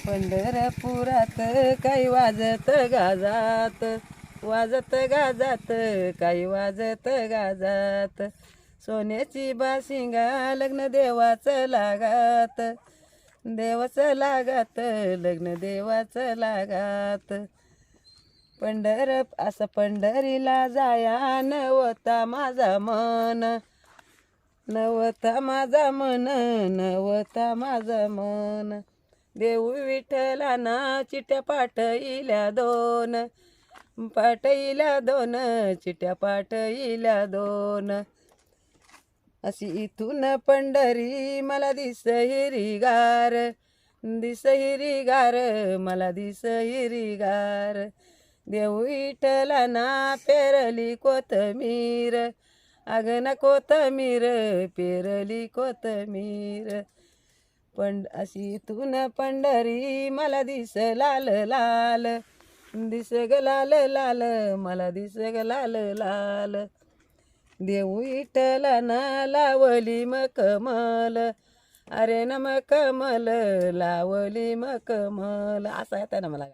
पंढरपुरात काही वाजत गाजात, वाजत गाजात काही वाजत गाजात, सोन्याची बाशिंगा लग्न देवाचं लागात, देवाचं लागात लग्न देवाचं लागात. असं पंढरीला जाया नवता माझा मन, नवता माझा मन, नवता माझा मन. देऊ विठ्ठलाना चिट्या पाठईल्या दोन, पाठईल्या दोन, चिट्या पाठईल्या दोन. अशी इथून पंढरी मला दिस हिरीगार, दिस हिरीगार, मला दिस हिरीगार. देऊ विठ्ठलाना पेरली कोथमीर, अगना कोथमीर, पेरली कोथमीर. अशी इथून पंढरी मला दिस लाल लाल, दिस ग लाल लाल, मला दिस ग लाल लाल. देऊ विठ्ठलाना लावली मखमल, अरे न मखमल, लावली मखमल. असं येतं ना मला.